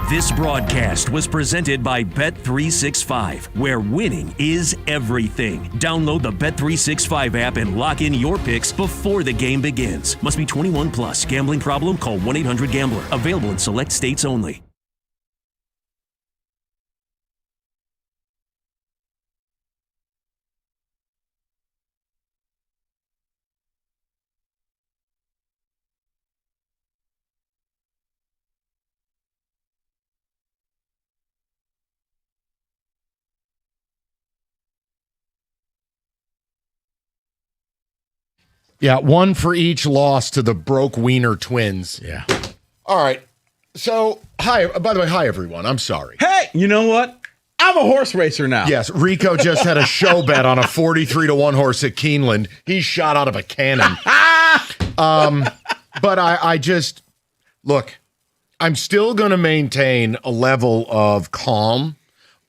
This broadcast was presented by Bet365, where winning is everything. Download the Bet365 app and lock in your picks before the game begins. Must be 21 plus. Gambling problem? Call 1-800-GAMBLER. Available in select states only. Yeah, one for each loss to the broke wiener twins. Yeah. All right. So, hi. By the way, hi, everyone. I'm sorry. Hey, you know what? I'm a horse racer now. Yes, Rico just had a show bet on a 43-1 horse at Keeneland. He shot out of a cannon. But I just, look, I'm still going to maintain a level of calm.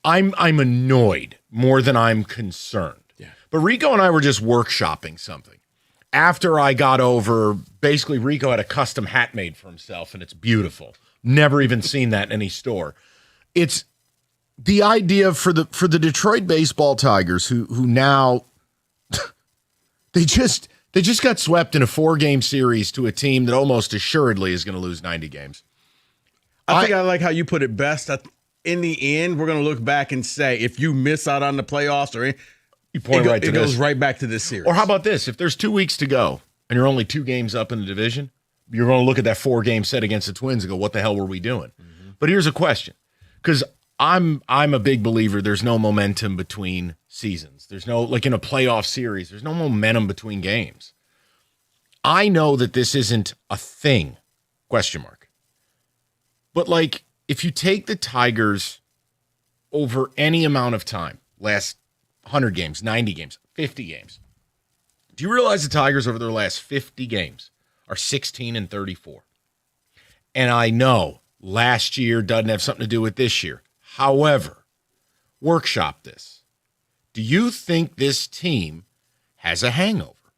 I'm annoyed more than I'm concerned. Yeah. But Rico and I were just workshopping something. After I got over, basically Rico had a custom hat made for himself, and it's beautiful. Never even seen that in any store. It's the idea for the Detroit baseball Tigers, who now they just got swept in a 4-game series to a team that almost assuredly is going to lose 90 games. I think I like how you put it best. In the end, we're going to look back and say, if you miss out on the playoffs it goes right back to this series. Or how about this? If there's 2 weeks to go and you're only 2 games up in the division, you're going to look at that 4-game set against the Twins and go, what the hell were we doing? Mm-hmm. But here's a question, because I'm a big believer there's no momentum between seasons. There's no, like in a playoff series, there's no momentum between games. I know that this isn't a thing, question mark. But like, if you take the Tigers over any amount of time, last 100 games, 90 games, 50 games. Do you realize the Tigers over their last 50 games are 16-34? And I know last year doesn't have something to do with this year. However, workshop this. Do you think this team has a hangover?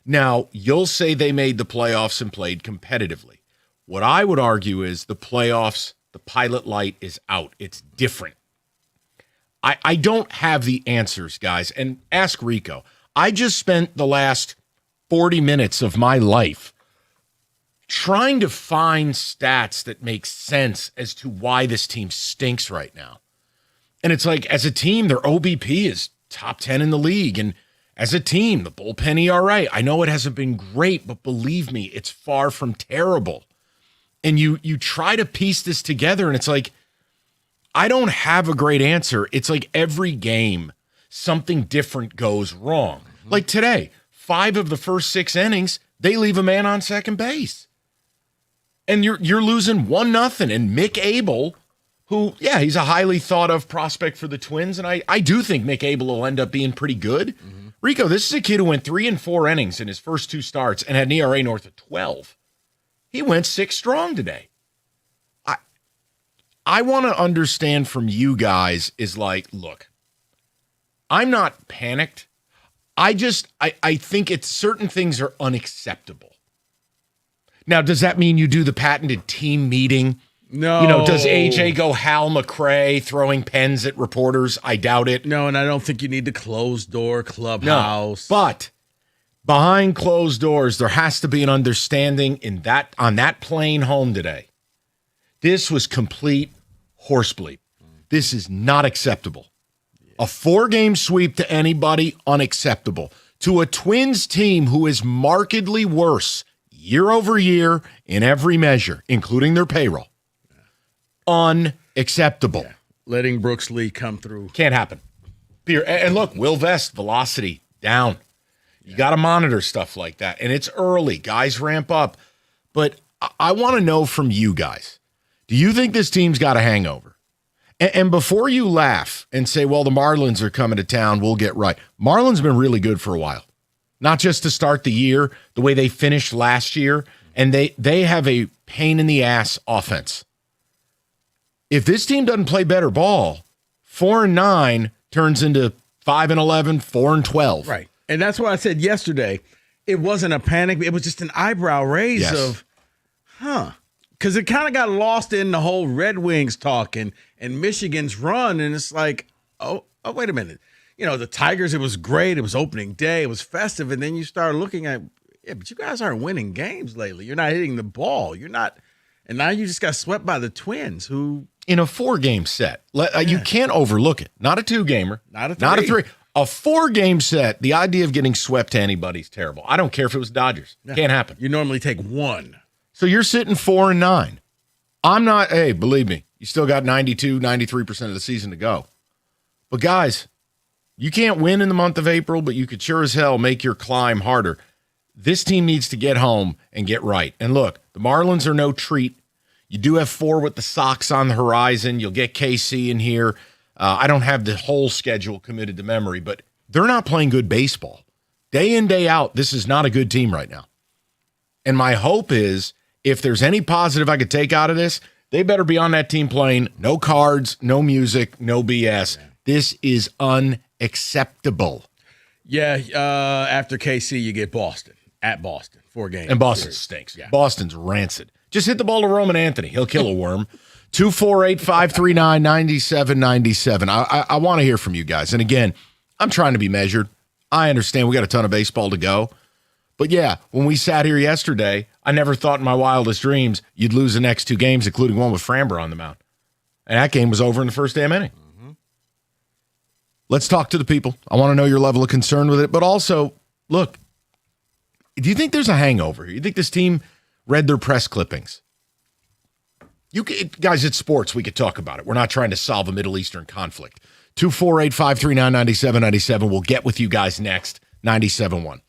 Now, you'll say they made the playoffs and played competitively. What I would argue is the playoffs, the pilot light is out. It's different. I don't have the answers, guys, and ask Rico. I just spent the last 40 minutes of my life trying to find stats that make sense as to why this team stinks right now. And it's like, as a team, their OBP is top 10 in the league, and as a team, the bullpen ERA, I know it hasn't been great, but believe me, it's far from terrible. And you try to piece this together, and it's like, I don't have a great answer. It's like every game, something different goes wrong. Mm-hmm. Like today, 5 of the first 6 innings, they leave a man on second base. And you're losing 1-0. And Mick Abel, who, yeah, he's a highly thought of prospect for the Twins. And I do think Mick Abel will end up being pretty good. Mm-hmm. Rico, this is a kid who went 3 and 4 innings in his first 2 starts and had an ERA north of 12. He went 6 strong today. I want to understand from you guys is like, look, I'm not panicked. I think it's certain things are unacceptable. Now, does that mean you do the patented team meeting? No. Does AJ go Hal McRae throwing pens at reporters? I doubt it. No, and I don't think you need the closed door clubhouse. No, but behind closed doors, there has to be an understanding on that plane home today. This was complete horse bleep. This is not acceptable. A 4-game sweep to anybody, unacceptable. To a Twins team who is markedly worse year over year in every measure, including their payroll, unacceptable. Yeah. Letting Brooks Lee come through. Can't happen. And look, Will Vest, velocity down. You got to monitor stuff like that. And it's early. Guys ramp up. But I want to know from you guys, do you think this team's got a hangover? And before you laugh and say, well, the Marlins are coming to town, we'll get right. Marlins been really good for a while. Not just to start the year, the way they finished last year. And they have a pain-in-the-ass offense. If this team doesn't play better ball, 4-9 turns into 5-11, 4-12. Right. And that's why I said yesterday, it wasn't a panic. It was just an eyebrow raise of, because it kind of got lost in the whole Red Wings talk and Michigan's run. And it's like, oh, wait a minute. The Tigers, it was great. It was opening day. It was festive. And then you start looking at, but you guys aren't winning games lately. You're not hitting the ball. You're not. And now you just got swept by the Twins, who. In a 4-game set. You can't overlook it. Not a 2-gamer. Not a 3. Not a 3. A 4-game set, the idea of getting swept to anybody is terrible. I don't care if it was Dodgers. Yeah. Can't happen. You normally take 1. So you're sitting 4-9. I'm not, hey, believe me, you still got 92, 93% of the season to go. But guys, you can't win in the month of April, but you could sure as hell make your climb harder. This team needs to get home and get right. And look, the Marlins are no treat. You do have 4 with the Sox on the horizon. You'll get KC in here. I don't have the whole schedule committed to memory, but they're not playing good baseball. Day in, day out, this is not a good team right now. And my hope is, if there's any positive I could take out of this, they better be on that team playing no cards, no music, no BS. This is unacceptable. Yeah, after KC, you get Boston. At Boston, 4 games. And Boston stinks. Yeah. Boston's rancid. Just hit the ball to Roman Anthony. He'll kill a worm. 248-539-9797. I want to hear from you guys. And again, I'm trying to be measured. I understand we got a ton of baseball to go. But yeah, when we sat here yesterday, I never thought in my wildest dreams you'd lose the next 2 games, including one with Framber on the mound. And that game was over in the first damn inning. Mm-hmm. Let's talk to the people. I want to know your level of concern with it. But also, look, do you think there's a hangover here? You think this team read their press clippings? Guys, it's sports. We could talk about it. We're not trying to solve a Middle Eastern conflict. 248-539-9797. We'll get with you guys next. 97.1.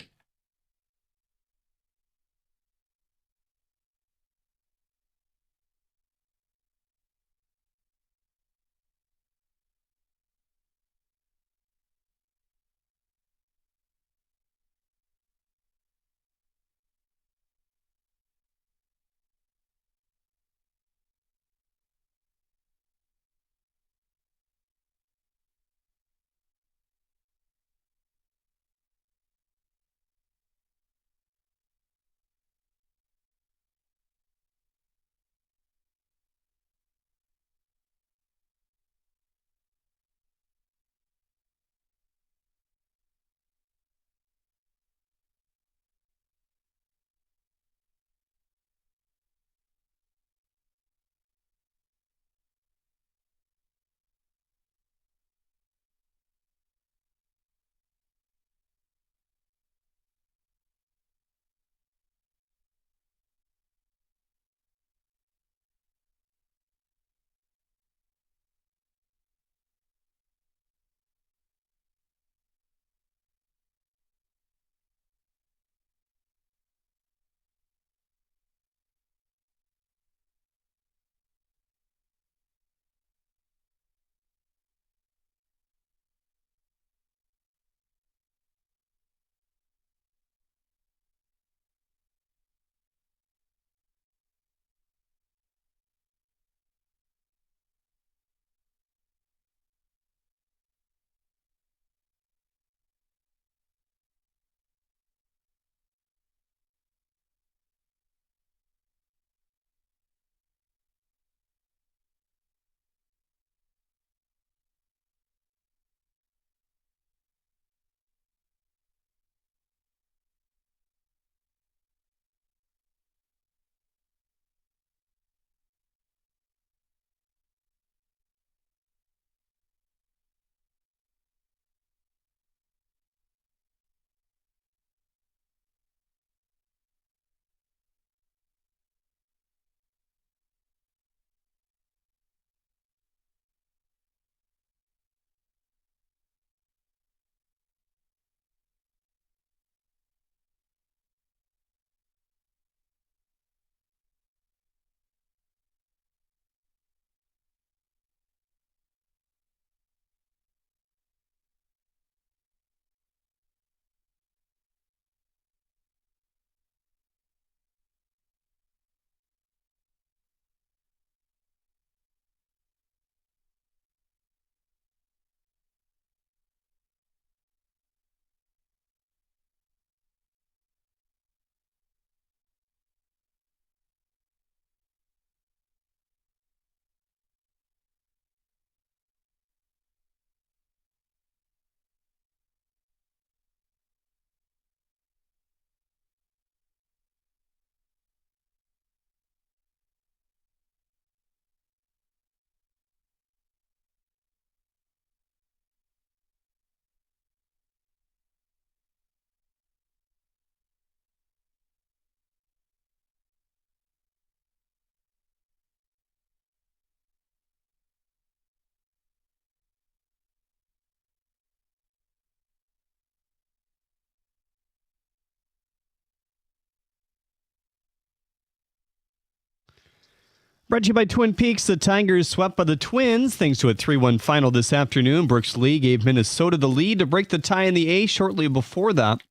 Brought to you by Twin Peaks. The Tigers swept by the Twins thanks to a 3-1 final this afternoon. Brooks Lee gave Minnesota the lead to break the tie in the A shortly before that.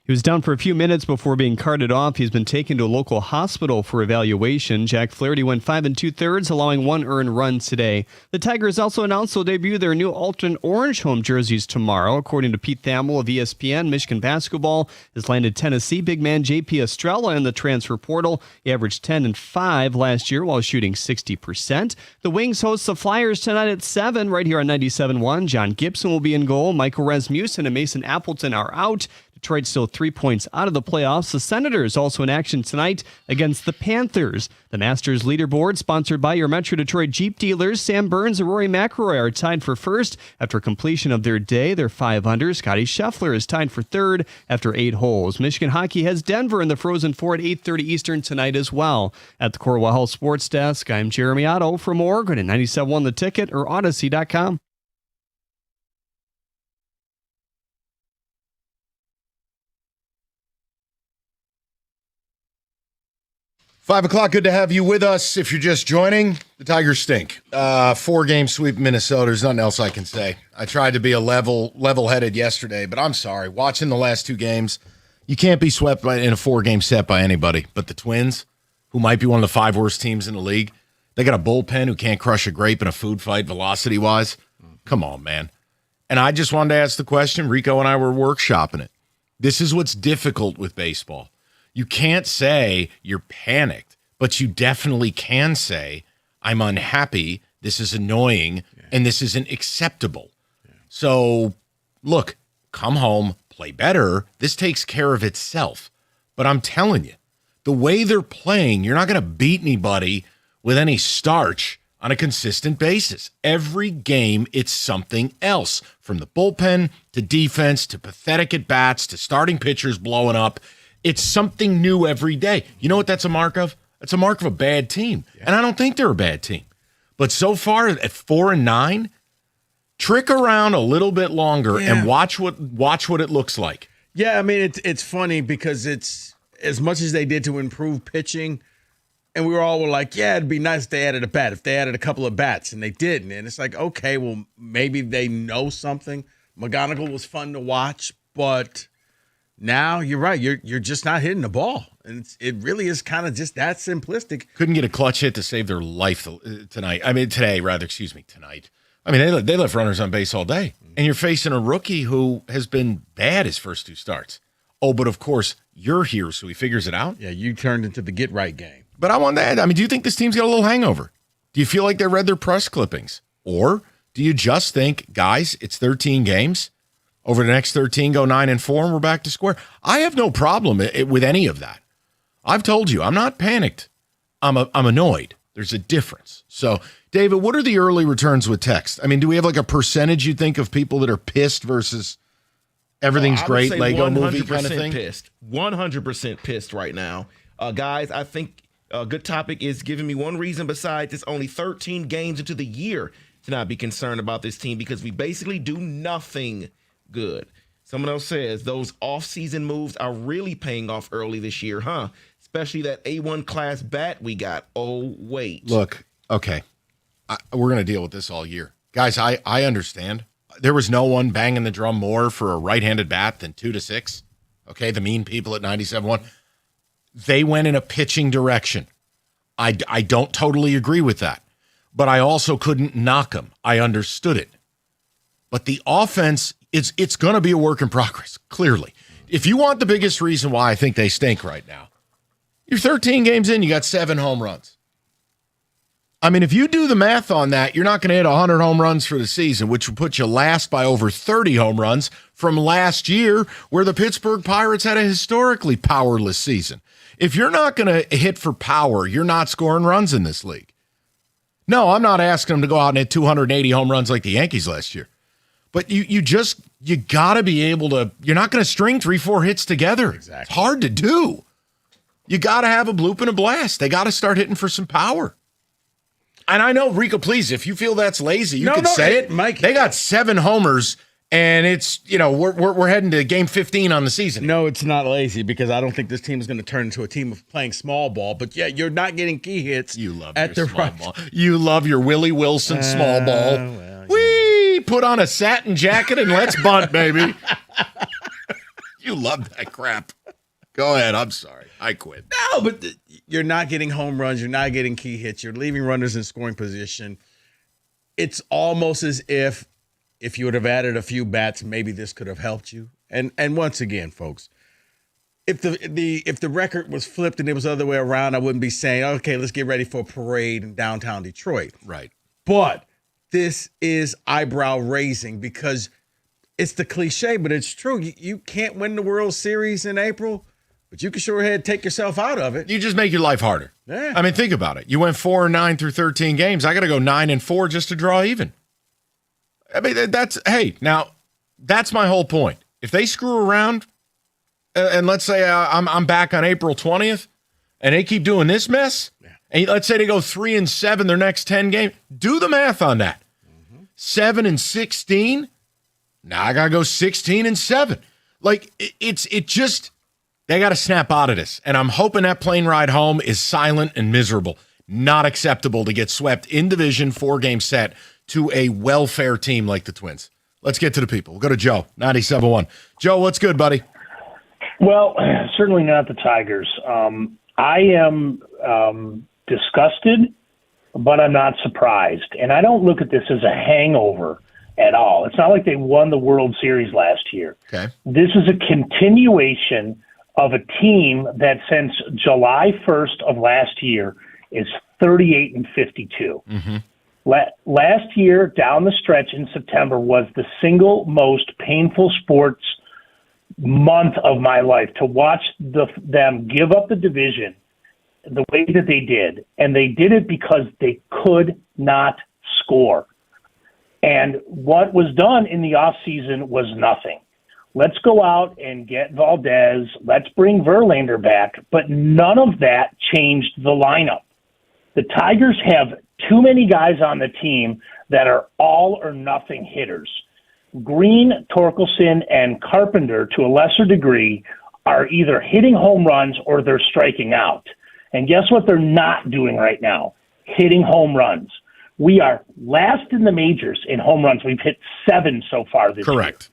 He was down for a few minutes before being carted off. He's been taken to a local hospital for evaluation. Jack Flaherty went 5 2/3, allowing 1 earned run today. The Tigers also announced they'll debut their new alternate orange home jerseys tomorrow. According to Pete Thamel of ESPN, Michigan basketball has landed Tennessee big man J.P. Estrella in the transfer portal. He averaged 10 and 5 last year while shooting 60%. The Wings host the Flyers tonight at 7 right here on 97.1. John Gibson will be in goal. Michael Rasmussen and Mason Appleton are out. Detroit still 3 points out of the playoffs. The Senators also in action tonight against the Panthers. The Masters leaderboard, sponsored by your Metro Detroit Jeep dealers, Sam Burns and Rory McIlroy are tied for first after completion of their day. They're 5 under. Scotty Scheffler is tied for third after 8 holes. Michigan hockey has Denver in the Frozen Four at 8:30 Eastern tonight as well. At the Corwell Health Sports Desk, I'm Jeremy Otto. For more, go to 97.1 The Ticket or Odyssey.com. 5 o'clock, good to have you with us. If you're just joining, the Tigers stink. 4-game sweep in Minnesota. There's nothing else I can say. I tried to be a level-headed yesterday, but I'm sorry. Watching the last 2 games, you can't be swept in a 4-game set by anybody. But the Twins, who might be one of the 5 worst teams in the league, they got a bullpen who can't crush a grape in a food fight velocity-wise. Come on, man. And I just wanted to ask the question. Rico and I were workshopping it. This is what's difficult with baseball. You can't say you're panicked, but you definitely can say, I'm unhappy, this is annoying, and this isn't acceptable. So, look, come home, play better. This takes care of itself. But I'm telling you, the way they're playing, you're not going to beat anybody with any starch on a consistent basis. Every game, it's something else. From the bullpen to defense to pathetic at-bats to starting pitchers blowing up. It's something new every day. You know what that's a mark of? It's a mark of a bad team. Yeah. And I don't think they're a bad team. But so far at 4-9, trick around a little bit longer and watch what it looks like. Yeah, I mean, it's funny because it's as much as they did to improve pitching, and we were all like, yeah, it'd be nice if they added a bat, if they added a couple of bats, and they didn't. And it's like, okay, well, maybe they know something. McGonagall was fun to watch, but now you're right. You're just not hitting the ball. And it really is kind of just that simplistic. Couldn't get a clutch hit to save their life tonight. Today. Tonight. I mean, they left runners on base all day. And you're facing a rookie who has been bad his first 2 starts. Oh, but of course, you're here, so he figures it out. Yeah, you turned into the get-right game. But I want to add, do you think this team's got a little hangover? Do you feel like they read their press clippings? Or do you just think, guys, it's 13 games? Over the next 13, go 9-4, and we're back to square. I have no problem with any of that. I've told you, I'm not panicked. I'm annoyed. There's a difference. So, David, what are the early returns with text? Do we have like a percentage you think of people that are pissed versus everything's great, Lego movie kind of thing? 100% pissed right now. Guys, I think a good topic is giving me one reason besides it's only 13 games into the year to not be concerned about this team because we basically do nothing good. Someone else says those off-season moves are really paying off early this year, huh? Especially that A1 class bat we got. Oh, wait. Look, okay. We're going to deal with this all year. Guys, I understand. There was no one banging the drum more for a right-handed bat than 2-6. Okay, the mean people at 97.1. They went in a pitching direction. I don't totally agree with that. But I also couldn't knock them. I understood it. But the offense, it's going to be a work in progress, clearly. If you want the biggest reason why I think they stink right now, you're 13 games in, you got 7 home runs. If you do the math on that, you're not going to hit 100 home runs for the season, which would put you last by over 30 home runs from last year, where the Pittsburgh Pirates had a historically powerless season. If you're not going to hit for power, you're not scoring runs in this league. No, I'm not asking them to go out and hit 280 home runs like the Yankees last year. But you got to be able to. You're not going to string 3-4 hits together. Exactly. It's hard to do. You got to have a bloop and a blast. They got to start hitting for some power. And I know, Rico, please, if you feel that's lazy, you can say it. Mike, they got 7 homers, and it's, we're heading to game 15 on the season. No, it's not lazy because I don't think this team is going to turn into a team of playing small ball. But yeah, you're not getting key hits. You love at your the small right ball. You love your Willie Wilson small ball. Well, Whee! Put on a satin jacket and let's bunt, baby. You love that crap. Go ahead. I'm sorry. I quit. No, but you're not getting home runs. You're not getting key hits. You're leaving runners in scoring position. It's almost as if you would have added a few bats, maybe this could have helped you. And once again, folks, if the record was flipped and it was the other way around, I wouldn't be saying, okay, let's get ready for a parade in downtown Detroit. Right. But this is eyebrow raising because it's the cliche, but it's true. You can't win the World Series in April, but you can sure ahead take yourself out of it. You just make your life harder. Yeah. I mean, think about it. You went 4-9 through 13 games. I got to go 9-4 just to draw even. I mean, that's my whole point. If they screw around, and let's say I'm back on April 20th, and they keep doing this mess, and let's say they go 3-7 their next 10 games, do the math on that. 7-16. Now I gotta go 16-7. Like it just they gotta snap out of this, and I'm hoping that plane ride home is silent and miserable. Not acceptable to get swept in division 4-game set to a welfare team like the Twins. Let's get to the people. We'll go to Joe, 97.1. Joe, what's good, buddy? Well, certainly not the Tigers. I am disgusted, but I'm not surprised. And I don't look at this as a hangover at all. It's not like they won the World Series last year. Okay. This is a continuation of a team that since July 1st of last year is 38-52. Mm-hmm. Last year, down the stretch in September, was the single most painful sports month of my life to watch them give up the division the way that they did. And they did it because they could not score. And what was done in the offseason was nothing. Let's go out and get Valdez. Let's bring Verlander back. But none of that changed the lineup. The Tigers have too many guys on the team that are all or nothing hitters. Green, Torkelson, and Carpenter, to a lesser degree, are either hitting home runs or they're striking out. And guess what they're not doing right now? Hitting home runs. We are last in the majors in home runs. We've hit 7 so far this year. Correct.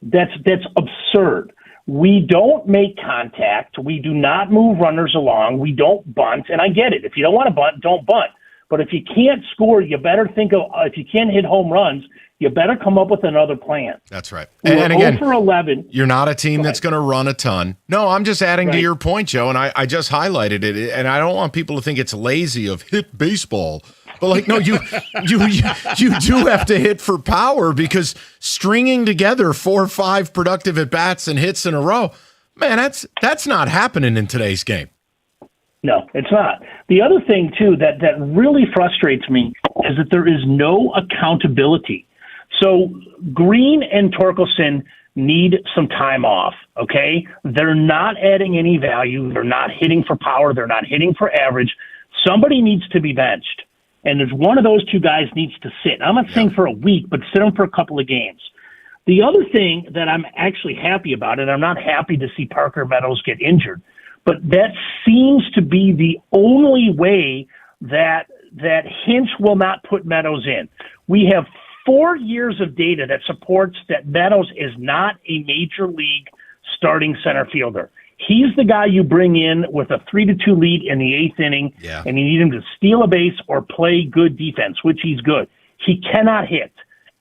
That's absurd. We don't make contact. We do not move runners along. We don't bunt. And I get it. If you don't want to bunt, don't bunt. But if you can't score, you better think of, if you can't hit home runs, you better come up with another plan. That's right. We're And again, 0 for 11. You're not a team that's going to run a ton. No, I'm just adding to your point, Joe, and I just highlighted it. And I don't want people to think it's lazy of hit baseball. But like, no, you do have to hit for power, because stringing together 4 or 5 productive at bats and hits in a row, man, that's not happening in today's game. No, it's not. The other thing, too, that really frustrates me is that there is no accountability. So Green and Torkelson need some time off, okay? They're not adding any value. They're not hitting for power. They're not hitting for average. Somebody needs to be benched. And there's one of those 2 guys needs to sit. I'm not saying for a week, but sit them for a couple of games. The other thing that I'm actually happy about, and I'm not happy to see Parker Meadows get injured, but that seems to be the only way that Hinch will not put Meadows in. We have 4 years of data that supports that Meadows is not a major league starting center fielder. He's the guy you bring in with a 3-2 lead in the 8th inning, and you need him to steal a base or play good defense, which he's good. He cannot hit.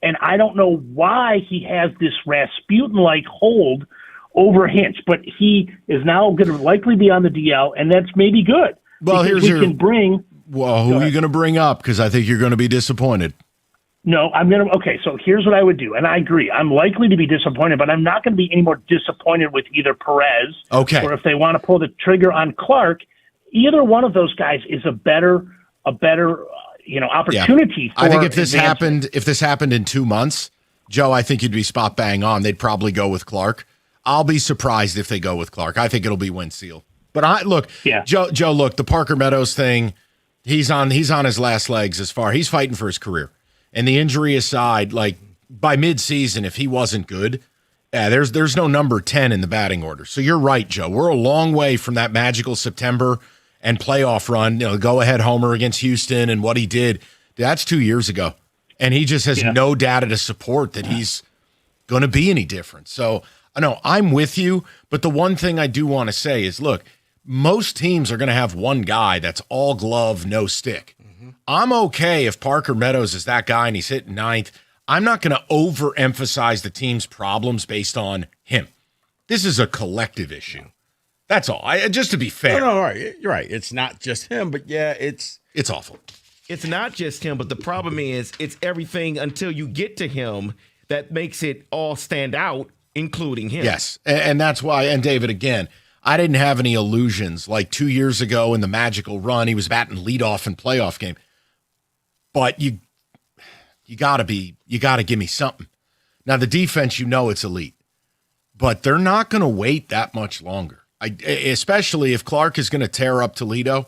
And I don't know why he has this Rasputin-like hold over Hinch, but he is now going to likely be on the DL, and that's maybe good. Well, who are you going to bring up? Because I think you're going to be disappointed. No, okay, so here's what I would do, and I agree. I'm likely to be disappointed, but I'm not going to be any more disappointed with either Perez or if they want to pull the trigger on Clark. Either one of those guys is a better opportunity. I think if this happened in 2 months, Joe, I think you'd be spot bang on. They'd probably go with Clark. I'll be surprised if they go with Clark. I think it'll be Winseal. But Joe, look, the Parker Meadows thing, he's on his last legs he's fighting for his career. And the injury aside, like by midseason, if he wasn't good, there's no number 10 in the batting order. So you're right, Joe. We're a long way from that magical September and playoff run, go-ahead homer against Houston and what he did. That's 2 years ago. And he just has no data to support that he's going to be any different. So, I know I'm with you, but the one thing I do want to say is, look, most teams are going to have one guy that's all glove, no stick. Mm-hmm. I'm okay if Parker Meadows is that guy and he's hitting ninth. I'm not going to overemphasize the team's problems based on him. This is a collective issue. That's all. Just to be fair. No, right. You're right. It's not just him, but yeah, it's awful. It's not just him, but the problem is it's everything until you get to him that makes it all stand out, including him. Yes, and that's why, and David, again, I didn't have any illusions. Like 2 years ago in the magical run, he was batting leadoff in playoff game. But you gotta give me something. Now, the defense, it's elite. But they're not going to wait that much longer. Especially if Clark is going to tear up Toledo.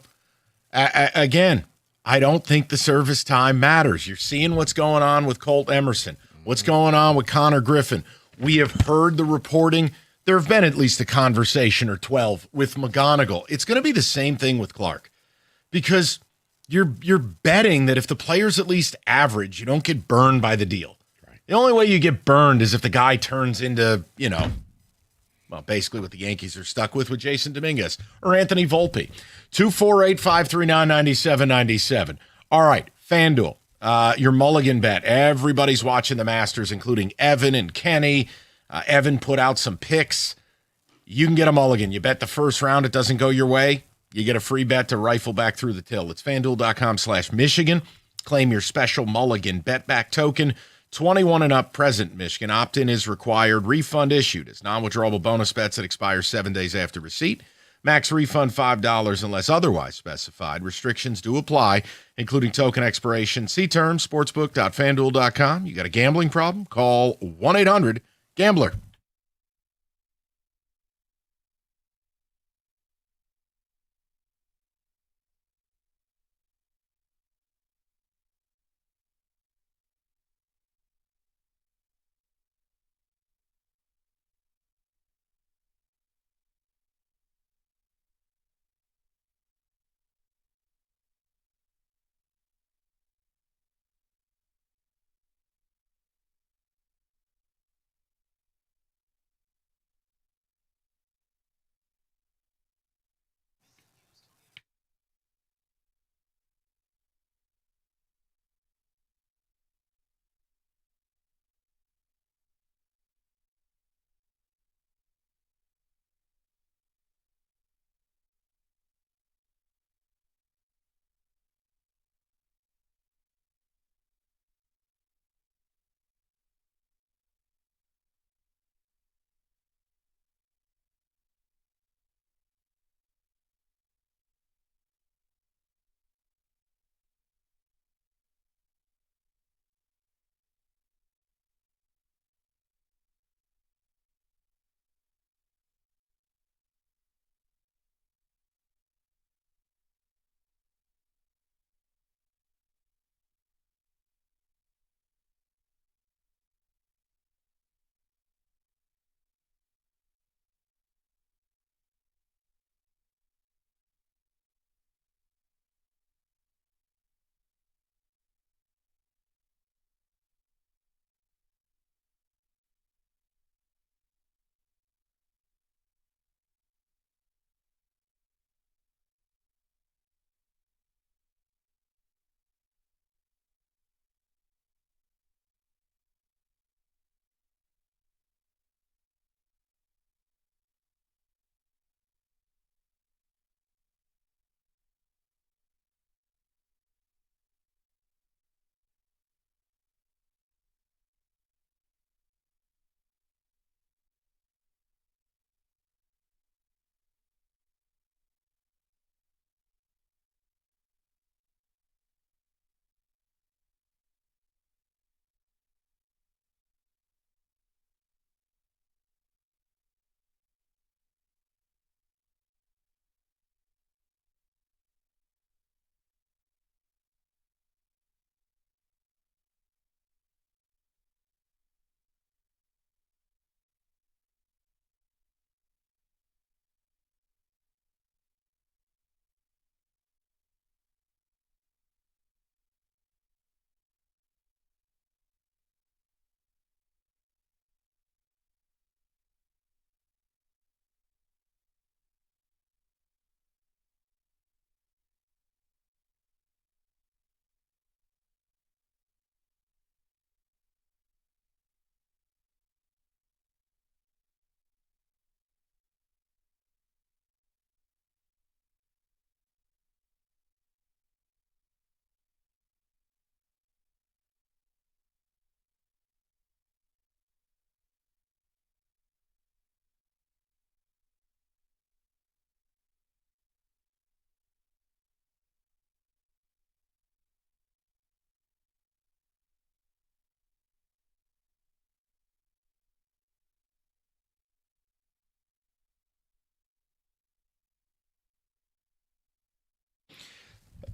Again, I don't think the service time matters. You're seeing what's going on with Colt Emerson, what's going on with Connor Griffin. We have heard the reporting. There have been at least a conversation or 12 with McGonigal. It's going to be the same thing with Clark because you're betting that if the player's at least average, you don't get burned by the deal. Right. The only way you get burned is if the guy turns into, basically what the Yankees are stuck with Jason Dominguez or Anthony Volpe. 248-539-9797. All right, FanDuel, your mulligan bet. Everybody's watching the Masters, including Evan and Kenny. Evan put out some picks. You can get a mulligan. You bet the first round, it doesn't go your way. You get a free bet to rifle back through the till. It's FanDuel.com/Michigan. Claim your special mulligan bet back token. 21 and up, present Michigan. Opt-in is required. Refund issued as non-withdrawable bonus bets that expire 7 days after receipt. Max refund $5 unless otherwise specified. Restrictions do apply, including token expiration. See terms, sportsbook.fanduel.com. You got a gambling problem? Call 1-800-GAMBLER.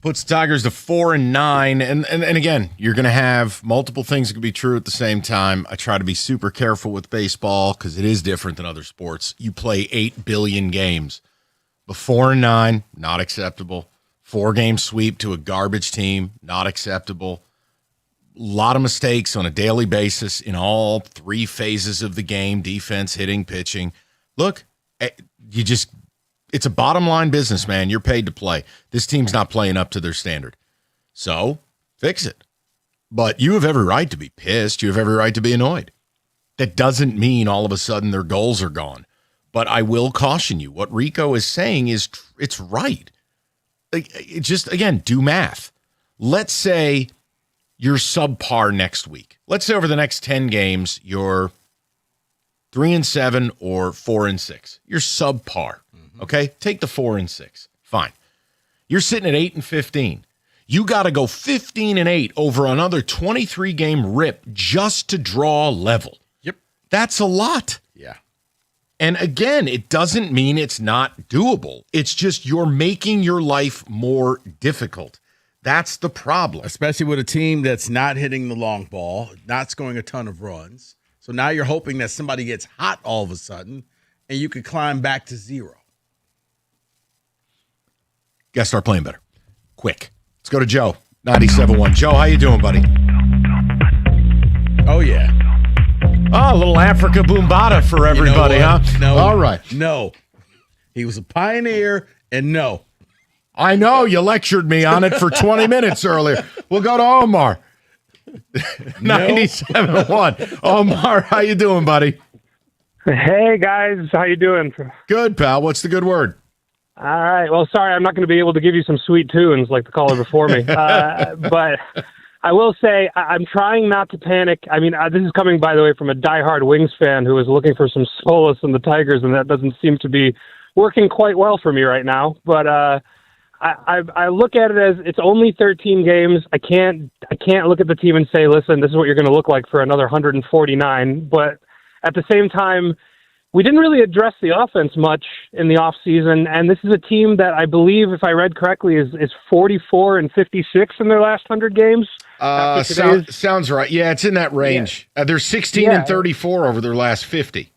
Puts the Tigers to 4-9. And again, you're going to have multiple things that could be true at the same time. I try to be super careful with baseball because it is different than other sports. You play 8 billion games. But 4-9, not acceptable. 4-game sweep to a garbage team, not acceptable. A lot of mistakes on a daily basis in all 3 phases of the game, defense, hitting, pitching. Look, it's a bottom line business, man. You're paid to play. This team's not playing up to their standard. So fix it. But you have every right to be pissed. You have every right to be annoyed. That doesn't mean all of a sudden their goals are gone. But I will caution you. What Rico is saying is it's right. It just, again, do math. Let's say you're subpar next week. Let's say over the next 10 games, you're 3-7 or 4-6. You're subpar. Okay? Take the 4-6. Fine. You're sitting at 8-15. You got to go 15-8 over another 23-game rip just to draw level. Yep. That's a lot. Yeah. And again, it doesn't mean it's not doable. It's just you're making your life more difficult. That's the problem. Especially with a team that's not hitting the long ball, not scoring a ton of runs. So now you're hoping that somebody gets hot all of a sudden and you could climb back to 0. Got to start playing better. Quick. Let's go to Joe, 97.1. Joe, how you doing, buddy? Oh, yeah. Oh, a little Africa Boombata for everybody, huh? No. All right. No. He was a pioneer, and no. I know. You lectured me on it for 20 minutes earlier. We'll go to Omar. 97.1. Omar, how you doing, buddy? Hey, guys. How you doing? Good, pal. What's the good word? All right. Well, sorry, I'm not going to be able to give you some sweet tunes like the caller before me. But I will say I'm trying not to panic. I mean, this is coming, by the way, from a diehard Wings fan who is looking for some solace in the Tigers, and that doesn't seem to be working quite well for me right now. But I look at it as it's only 13 games. I can't look at the team and say, listen, this is what you're going to look like for another 149. But at the same time, we didn't really address the offense much in the offseason, and this is a team that I believe, if I read correctly, is 44-56 in their last 100 games. Sounds right. Yeah, it's in that range. Yeah. They're 16-34 over their last 50.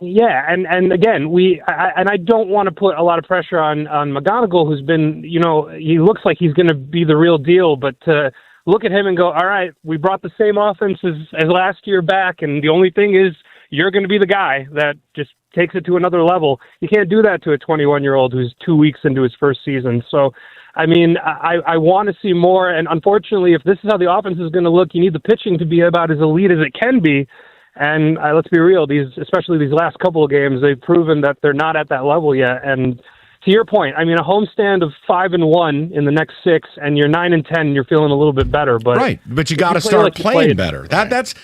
Yeah, and again, I don't want to put a lot of pressure on McGonigal, who's been, he looks like he's going to be the real deal, but to look at him and go, all right, we brought the same offense as last year back, and the only thing is you're going to be the guy that just takes it to another level. You can't do that to a 21-year-old who's 2 weeks into his first season. So, I mean, I want to see more, and unfortunately, if this is how the offense is going to look, you need the pitching to be about as elite as it can be. And let's be real, especially these last couple of games, they've proven that they're not at that level yet. And to your point, I mean, a homestand of 5-1 in the next 6, and you're 9-10, and you're feeling a little bit better. But right, but you got to start playing better. That's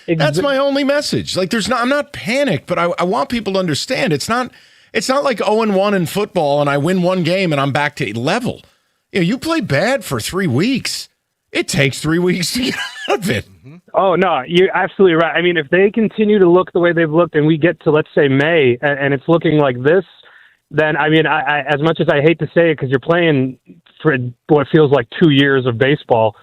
my only message. Like, I'm not panicked, but I want people to understand it's not like 0-1 in football, and I win one game and I'm back to level. You play bad for 3 weeks. It takes 3 weeks to get out of it. Oh, no, you're absolutely right. I mean, if they continue to look the way they've looked and we get to, let's say, May, and it's looking like this, then, I mean, I as much as I hate to say it because you're playing for what feels like 2 years of baseball,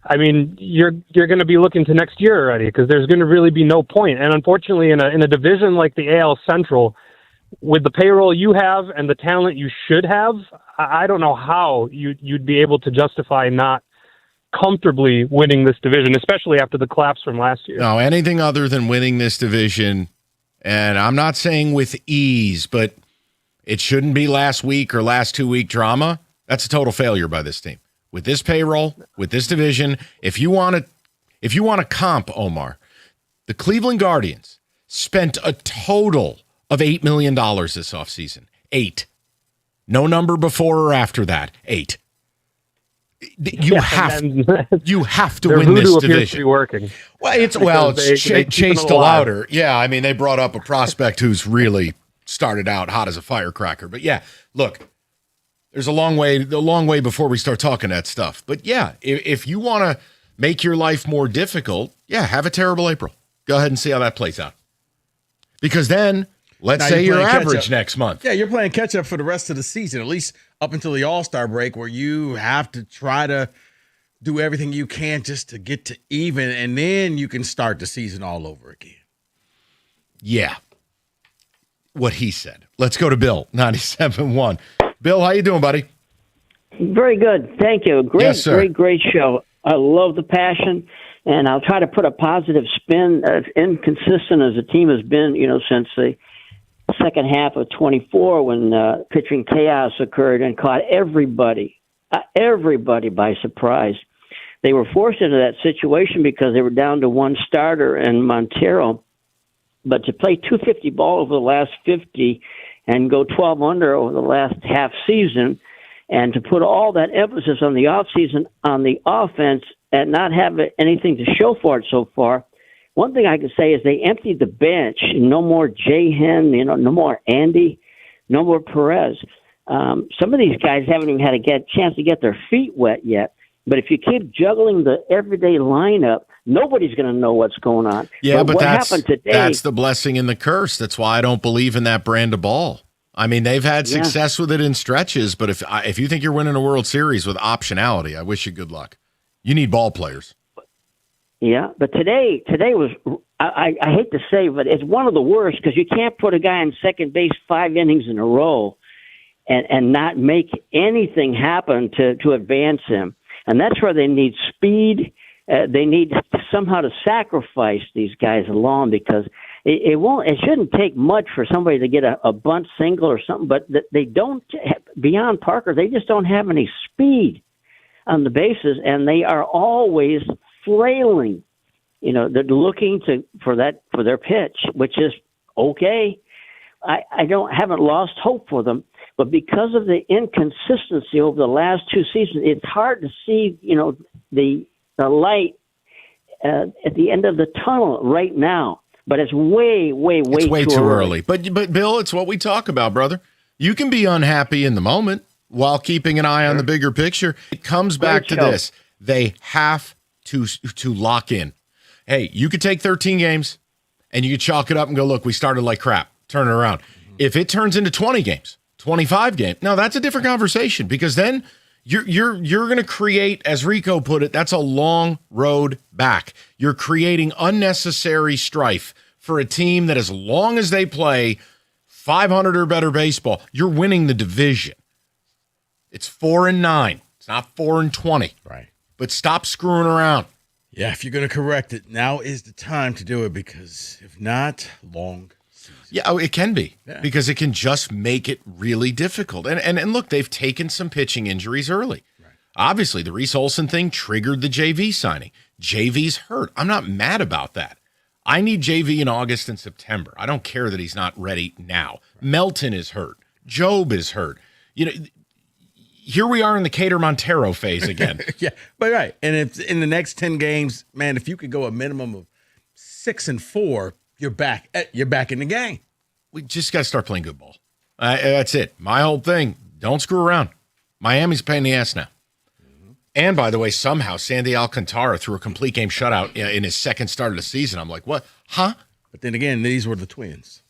I mean, you're going to be looking to next year already because there's going to really be no point. And unfortunately, in a division like the AL Central, with the payroll you have and the talent you should have, I don't know how you'd be able to justify not comfortably winning this division, especially after the collapse from last year. No, anything other than winning this division, and I'm not saying with ease, but it shouldn't be last week or last 2 week drama. That's a total failure by this team. With this payroll, with this division, if you want to comp, Omar, the Cleveland Guardians spent a total of $8 million this offseason. 8. No number before or after that. 8. You have to win this division. To be working. Well, it's Chase DeLauder. Yeah, I mean, they brought up a prospect who's really started out hot as a firecracker. But yeah, look, there's a long way before we start talking that stuff. But yeah, if you want to make your life more difficult, yeah, have a terrible April. Go ahead and see how that plays out. Because then, let's say you're average next month. Yeah, you're playing catch up for the rest of the season. At least up until the All-Star break where you have to try to do everything you can just to get to even, and then you can start the season all over again. Yeah. What he said. Let's go to Bill, 97.1. Bill, how you doing, buddy? Very good. Thank you. Great, Yes, sir. great show. I love the passion, and I'll try to put a positive spin. As inconsistent as the team has been, since the second half of 24 when pitching chaos occurred and caught everybody by surprise. They were forced into that situation because they were down to one starter in Montero. But to play 250 ball over the last 50 and go 12 under over the last half season, and to put all that emphasis on the offseason on the offense and not have anything to show for it so far, one thing I can say is they emptied the bench. No more Jahan, no more Andy, no more Perez. Some of these guys haven't even had a chance to get their feet wet yet. But if you keep juggling the everyday lineup, nobody's going to know what's going on. Yeah, but what that's happened today, that's the blessing and the curse. That's why I don't believe in that brand of ball. I mean, they've had success with it in stretches, but if you think you're winning a World Series with optionality, I wish you good luck. You need ball players. Yeah, but today was, I hate to say, but it's one of the worst because you can't put a guy on second base 5 innings in a row and not make anything happen to advance him. And that's where they need speed. They need somehow to sacrifice these guys along because it shouldn't take much for somebody to get a bunt single or something, but they don't, beyond Parker, they just don't have any speed on the bases, and they are always flailing. They're looking for their pitch, which is okay. I haven't lost hope for them, but because of the inconsistency over the last 2 seasons, it's hard to see, the light at the end of the tunnel right now. But it's way too early. But Bill, it's what we talk about, brother. You can be unhappy in the moment while keeping an eye on the bigger picture. It comes back to this. They have to lock in. Hey, you could take 13 games and you could chalk it up and go, look, we started like crap. Turn it around. If it turns into 20 games, 25 games, now that's a different conversation because then you're going to create, as Rico put it, that's a long road back. You're creating unnecessary strife for a team that as long as they play 500 or better baseball, you're winning the division. It's 4-9. It's not 4-20. Right. But stop screwing around. Yeah, if you're going to correct it, now is the time to do it because if not, long season. Yeah, it can be because it can just make it really difficult. And look, they've taken some pitching injuries early. Right. Obviously, the Reese Olson thing triggered the JV signing. JV's hurt. I'm not mad about that. I need JV in August and September. I don't care that he's not ready now. Right. Melton is hurt. Job is hurt. Here we are in the Cater Montero phase again. Yeah, but right. And if in the next 10 games, man, if you could go a minimum of 6-4, you're back in the game. We just got to start playing good ball. That's it. My whole thing, don't screw around. Miami's a pain in the ass now. Mm-hmm. And by the way, somehow Sandy Alcantara threw a complete game shutout in his second start of the season. I'm like, what? Huh? But then again, these were the Twins.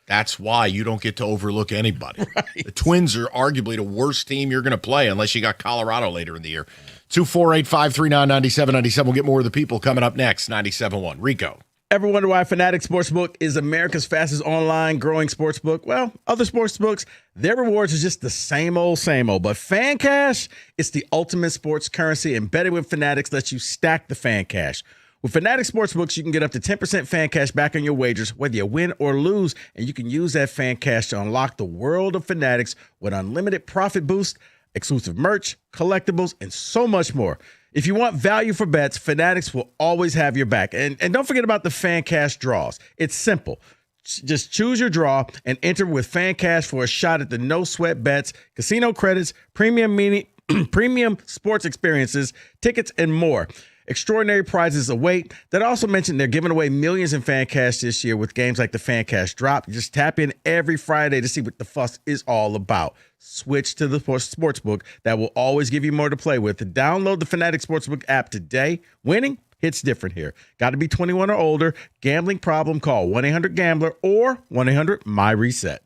That's why you don't get to overlook anybody. Right. The Twins are arguably the worst team you're going to play unless you got Colorado later in the year. 248-539-9797. We'll get more of the people coming up next. 97.1. Rico. Ever wonder why Fanatics Sportsbook is America's fastest online growing sportsbook? Well, other sportsbooks, their rewards are just the same old. But Fan Cash, it's the ultimate sports currency, and betting with Fanatics lets you stack the Fan Cash. With Fanatics Sportsbooks, you can get up to 10% Fan Cash back on your wagers, whether you win or lose, and you can use that Fan Cash to unlock the world of Fanatics with unlimited profit boost, exclusive merch, collectibles, and so much more. If you want value for bets, Fanatics will always have your back. And don't forget about the Fan Cash draws. It's simple. Just choose your draw and enter with Fan Cash for a shot at the no-sweat bets, casino credits, premium sports experiences, tickets, and more. Extraordinary prizes await. That also mentioned they're giving away millions in Fan Cash this year with games like the Fan Cash Drop. You just tap in every Friday to see what the fuss is all about. Switch to the sportsbook that will always give you more to play with. To download the Fanatics Sportsbook app today. Winning hits different here. Got to be 21 or older. Gambling problem? Call 1-800-GAMBLER or 1-800-MY-RESET.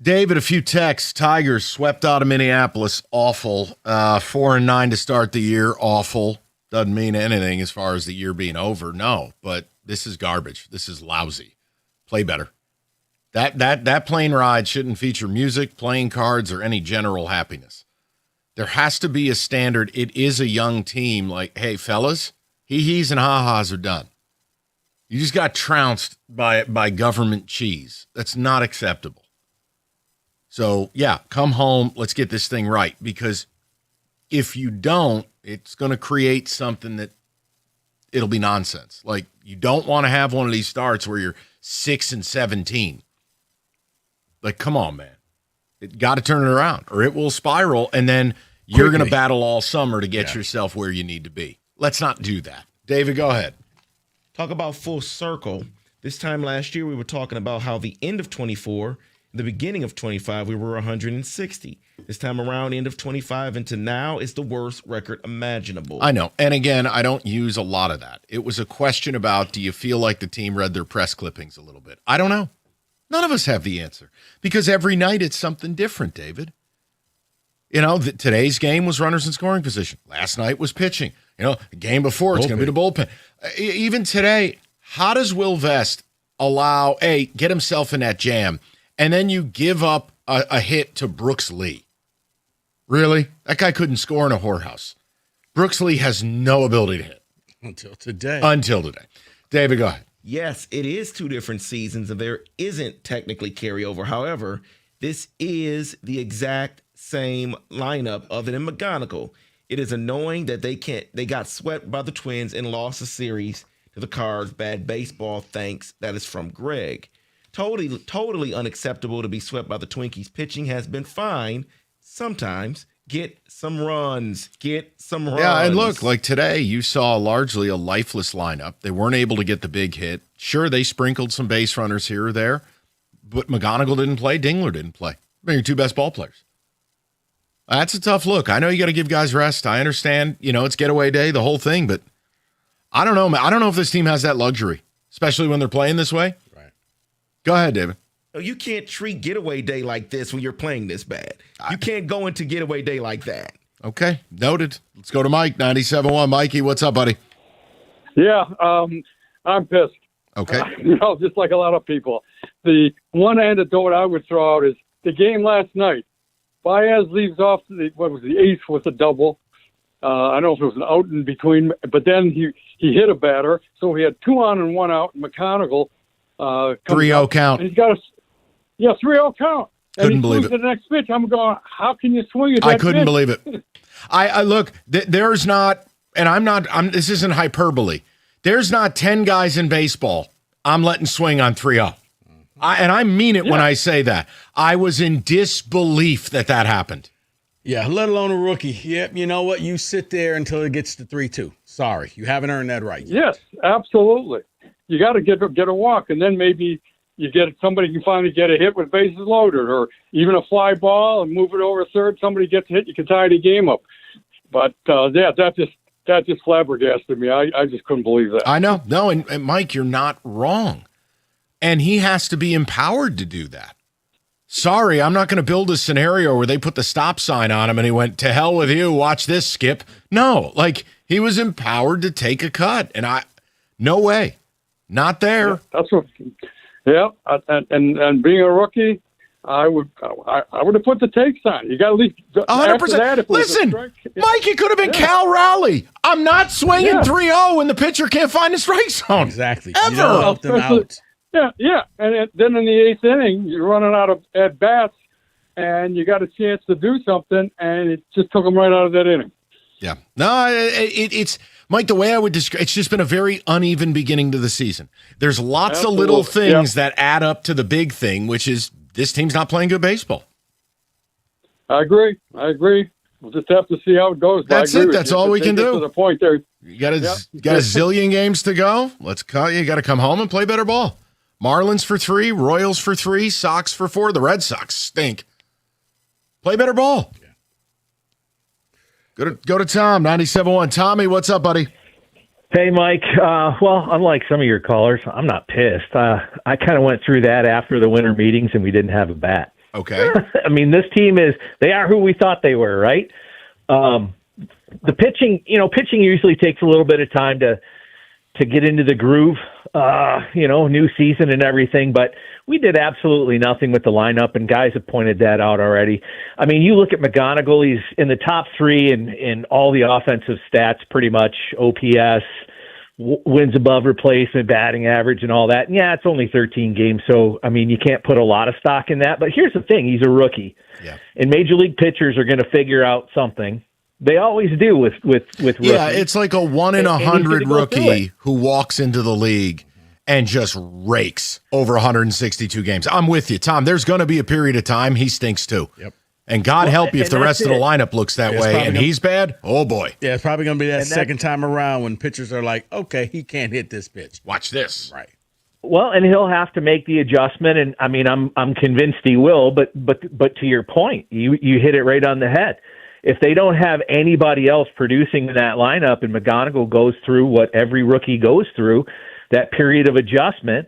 David, a few texts. Tigers swept out of Minneapolis. Awful. 4-9 to start the year. Awful. Doesn't mean anything as far as the year being over. No, but this is garbage. This is lousy. Play better. That plane ride shouldn't feature music, playing cards, or any general happiness. There has to be a standard. It is a young team. Like, hey, fellas, hee-hees and ha-has are done. You just got trounced by government cheese. That's not acceptable. So, yeah, come home. Let's get this thing right. Because if you don't, it's going to create something that it'll be nonsense. Like, you don't want to have one of these starts where you're 6-17. Like, come on, man. It got to turn it around or it will spiral, and then you're going to battle all summer to get yourself where you need to be. Let's not do that. David, go ahead. Talk about full circle. This time last year, we were talking about how the end of 24, the beginning of 25, we were 160. This time around, end of 25 into now, is the worst record imaginable. I know. And again, I don't use a lot of that. It was a question about, do you feel like the team read their press clippings a little bit? I don't know. None of us have the answer because every night it's something different, David. You know, today's game was runners in scoring position. Last night was pitching. You know, the game before, it's going to be the bullpen. Even today, how does Will Vest get himself in that jam, and then you give up a hit to Brooks Lee? Really? That guy couldn't score in a whorehouse. Brooks Lee has no ability to hit. Until today. David, go ahead. Yes, it is two different seasons, and there isn't technically carryover. However, this is the exact same lineup other than McGonigal. It is annoying that they got swept by the Twins and lost a series to the Cards. Bad baseball, thanks. That is from Greg. Totally unacceptable to be swept by the Twinkies. Pitching has been fine. Sometimes get some runs. Yeah, and look, like today, you saw largely a lifeless lineup. They weren't able to get the big hit. Sure, they sprinkled some base runners here or there, but McGonigal didn't play. Dingler didn't play. They're your two best ball players. That's a tough look. I know you got to give guys rest. I understand, it's getaway day, the whole thing, but I don't know, man. I don't know if this team has that luxury, especially when they're playing this way. Right. Go ahead, David. You can't treat getaway day like this when you're playing this bad. You can't go into getaway day like that. Okay, noted. Let's go to Mike, 97.1. Mikey, what's up, buddy? Yeah, I'm pissed. Okay. Just like a lot of people. The one anecdote I would throw out is the game last night. Baez leaves off the eighth with a double. I don't know if it was an out in between, but then he hit a batter, so he had 2 on and 1 out. McGonigal 3-0 count. And he's got 3-0 count. And Couldn't believe it. To the next pitch, I'm going, how can you swing it? I couldn't believe it. I look. There's not, and I'm not. This isn't hyperbole. There's not 10 guys in baseball I'm letting swing on 3-0. And I mean it when I say that. I was in disbelief that happened. Yeah, let alone a rookie. Yep, you know what? You sit there until it gets to 3-2. Sorry, you haven't earned that right. Yes, absolutely. You got to get a walk, and then maybe you get somebody can finally get a hit with bases loaded, or even a fly ball and move it over third. Somebody gets hit, you can tie the game up. But that just flabbergasted me. I just couldn't believe that. I know. No, and Mike, you're not wrong. And he has to be empowered to do that. Sorry, I'm not going to build a scenario where they put the stop sign on him and he went, to hell with you, watch this, Skip. No, he was empowered to take a cut. And no way. Not there. Yeah, that's what. Yeah, and being a rookie, I would have put the takes on. You got to leave 100%. Listen, Mike, it could have been Cal Raleigh. I'm not swinging 3-0 when the pitcher can't find the strike zone. Exactly. Ever. You don't help them out. Yeah. And then in the 8th inning, you're running out of at bats, and you got a chance to do something, and it just took them right out of that inning. Yeah. No, it's Mike, the way I would describe it's just been a very uneven beginning to the season. There's lots of little things that add up to the big thing, which is this team's not playing good baseball. I agree. We'll just have to see how it goes. That's it. That's all we can do. To the point there. You got a zillion games to go. You got to come home and play better ball. Marlins for 3, Royals for 3, Sox for 4. The Red Sox stink. Play better ball. Yeah. Go to Tom, 97.1. Tommy, what's up, buddy? Hey, Mike. Well, unlike some of your callers, I'm not pissed. I kind of went through that after the winter meetings, and we didn't have a bat. Okay. I mean, this team they are who we thought they were, right? The pitching usually takes a little bit of time to get into the groove, new season and everything, but we did absolutely nothing with the lineup, and guys have pointed that out already. I mean, you look at McGonigal, he's in the top 3 in all the offensive stats, pretty much, OPS, wins above replacement, batting average, and all that. And yeah, it's only 13 games, so, I mean, you can't put a lot of stock in that, but here's the thing, he's a rookie. Yeah. And major league pitchers are going to figure out something. They always do with rookies. Yeah, it's like a 1 in 100 rookie who walks into the league and just rakes over 162 games. I'm with you, Tom. There's going to be a period of time he stinks too. Yep. And God help you if the rest of the lineup looks that way and he's bad. Oh, boy. Yeah, it's probably going to be that second time around when pitchers are like, okay, he can't hit this pitch. Watch this. Right. Well, and he'll have to make the adjustment, and I mean, I'm convinced he will. But to your point, you hit it right on the head. If they don't have anybody else producing in that lineup, and McGonigal goes through what every rookie goes through, that period of adjustment,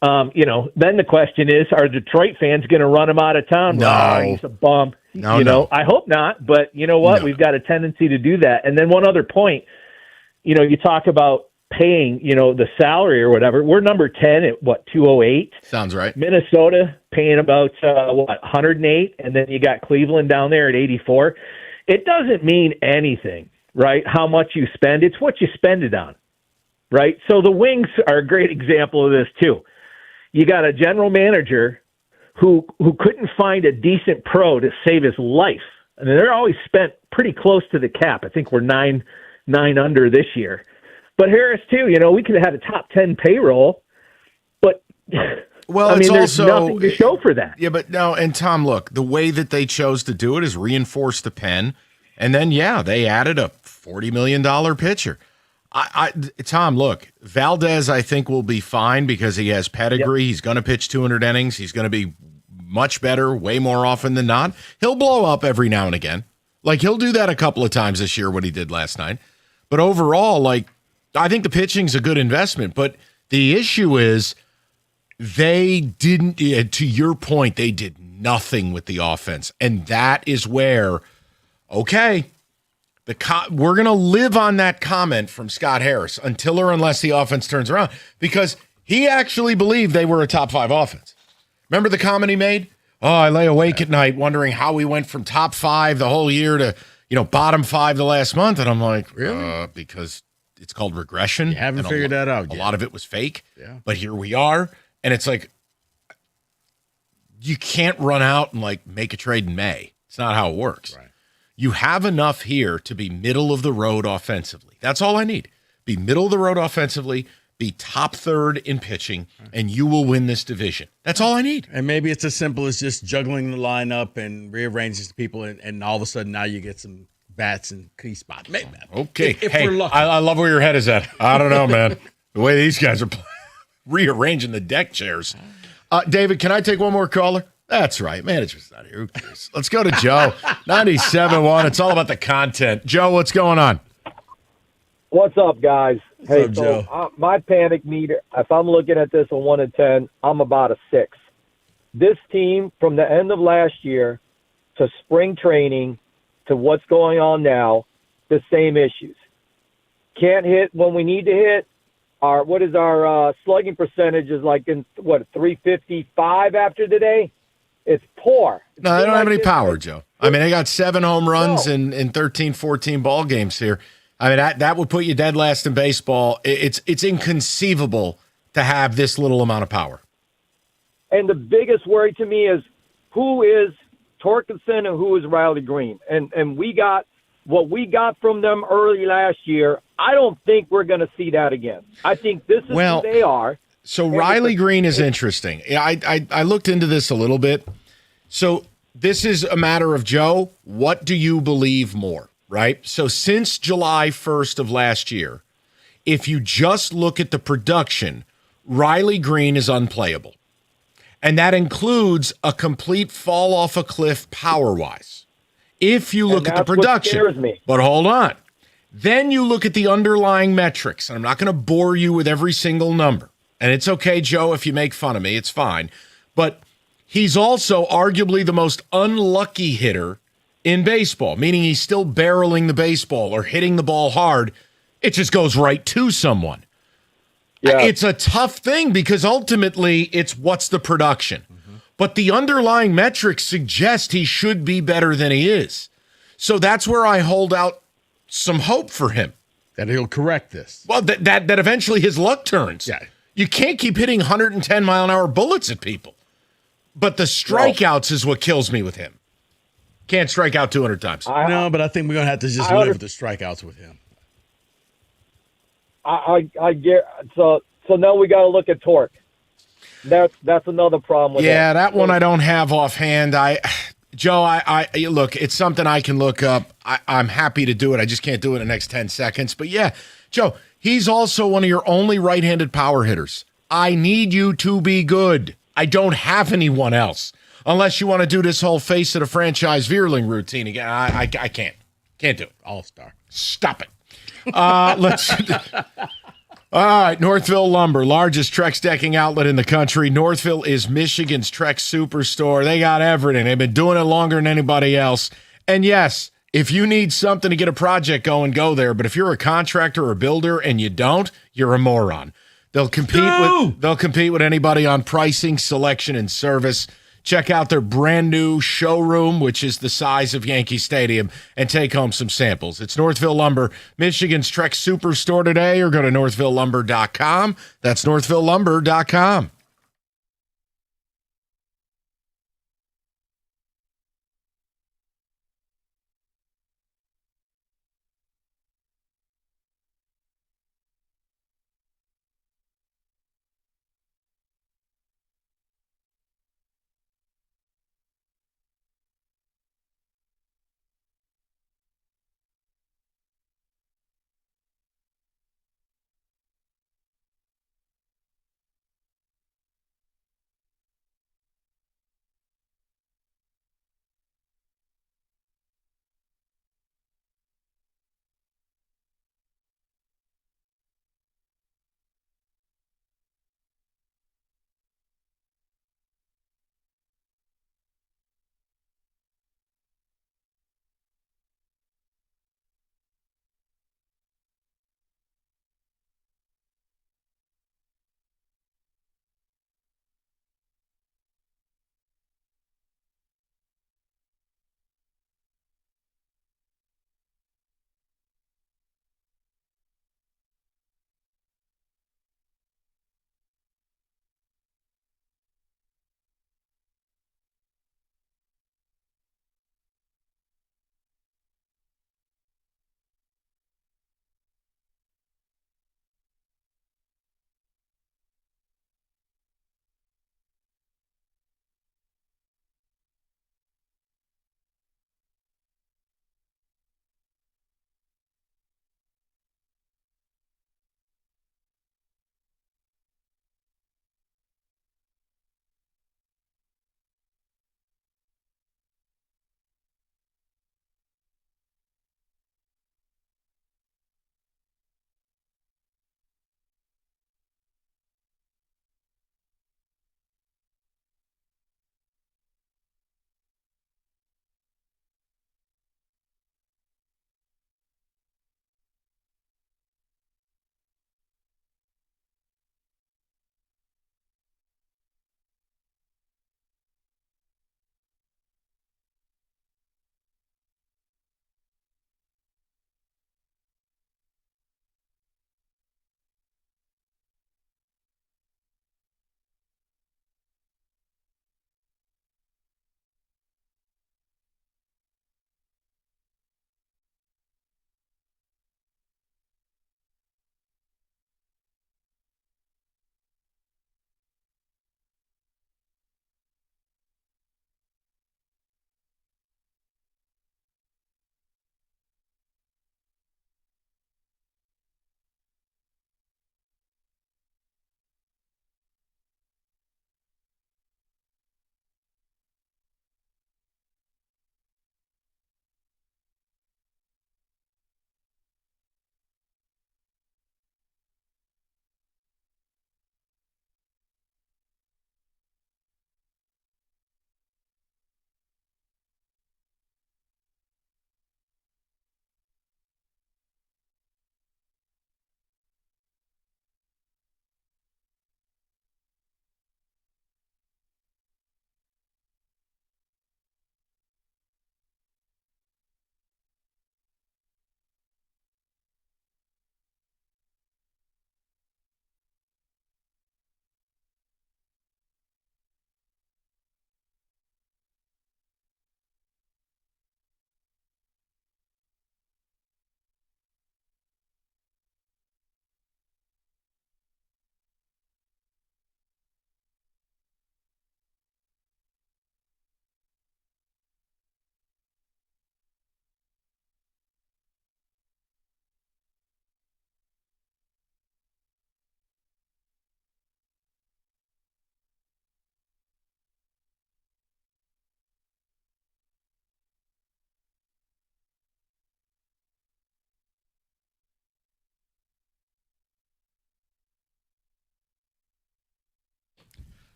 then the question is, are Detroit fans going to run him out of town? No. Oh, he's a bum. No. I hope not, but you know what? No. We've got a tendency to do that. And then one other point, you talk about paying, the salary or whatever. We're number 10 at 208. Sounds right. Minnesota paying about 108, and then you got Cleveland down there at 84. It doesn't mean anything, right? How much you spend. It's what you spend it on, right? So the Wings are a great example of this too. You got a general manager who couldn't find a decent pro to save his life. I mean, they're always spent pretty close to the cap. I think we're nine under this year. But Harris too, we could have had a top 10 payroll, but well, there's also nothing to show for that. Yeah, but no, and Tom, look, the way that they chose to do it is reinforce the pen, and then they added a $40 million pitcher. Tom, look, Valdez, I think, will be fine because he has pedigree. Yep. He's going to pitch 200 innings. He's going to be much better, way more often than not. He'll blow up every now and again. Like, he'll do that a couple of times this year, what he did last night. But overall, I think the pitching's a good investment. But the issue is they didn't, to your point, they did nothing with the offense. And that is where, okay, we're going to live on that comment from Scott Harris until or unless the offense turns around, because he actually believed they were a top 5 offense. Remember the comment he made? Oh, I lay awake at night wondering how we went from top 5 the whole year to, bottom 5 the last month. And I'm like, really? Because it's called regression. You haven't figured that out yet. A lot of it was fake. Yeah. But here we are. And it's like, you can't run out and make a trade in May. It's not how it works. Right. You have enough here to be middle of the road offensively. That's all I need. Be middle of the road offensively, be top 3rd in pitching, and you will win this division. That's all I need. And maybe it's as simple as just juggling the lineup and rearranging the people, and all of a sudden now you get some bats and key spots. Maybe. Okay. If hey, we're lucky. I love where your head is at. I don't know, man. The way these guys are rearranging the deck chairs. David, can I take one more caller? That's right. Management's not here. Who cares? Let's go to Joe. 97.1. It's all about the content. Joe, what's going on? What's up, guys? What's up, Joe? My panic meter, if I'm looking at this on 1 to 10, I'm about a 6. This team, from the end of last year to spring training to what's going on now, the same issues. Can't hit when we need to hit. Our slugging percentage is 355 after today? It's poor. No, they don't have any power, Joe. I mean, they got 7 home runs in 13, 14 ball games here. I mean, that would put you dead last in baseball. It's inconceivable to have this little amount of power. And the biggest worry to me is who is Torkelson and who is Riley Green. And we got what we got from them early last year. I don't think we're going to see that again. I think this is who they are. So Riley Green is interesting. I looked into this a little bit. So this is a matter of, Joe, what do you believe more, right? So since July 1st of last year, if you just look at the production, Riley Green is unplayable. And that includes a complete fall off a cliff power-wise. If you look at the production. What scares me. But hold on. Then you look at the underlying metrics, and I'm not going to bore you with every single number. And it's okay, Joe, if you make fun of me, it's fine. But He's also arguably the most unlucky hitter in baseball, meaning he's still barreling the baseball or hitting the ball hard. It just goes right to someone. Yeah. It's a tough thing because ultimately it's what's the production. But the underlying metrics suggest he should be better than he is. So that's where I hold out some hope for him. That he'll correct this. Well, that eventually his luck turns. Yeah. You can't keep hitting 110-mile-an-hour bullets at people. But the strikeouts is what kills me with him. Can't strike out 200 times. No, but I think we're going to have to just live with the strikeouts with him. I get so now we got to look at torque. That's another problem with that one I don't have offhand. Joe, I look, it's something I can look up. I'm happy to do it. I just can't do it in the next 10 seconds. But yeah, Joe, he's also one of your only right-handed power hitters. I need you to be good. I don't have anyone else. Unless you want to do this whole face of the franchise Vierling routine again. I can't. Can't do it. All-star. Stop it. Let's. All right, Northville Lumber, largest Trex decking outlet in the country. Northville is Michigan's Trex superstore. They got everything. They've been doing it longer than anybody else. And yes, if you need something to get a project going, go there. But if you're a contractor or builder and you don't, you're a moron. They'll compete with anybody on pricing, selection, and service. Check out their brand new showroom, which is the size of Yankee Stadium, and take home some samples. It's Northville Lumber, Michigan's Trex Superstore today, or go to northvillelumber.com. That's northvillelumber.com.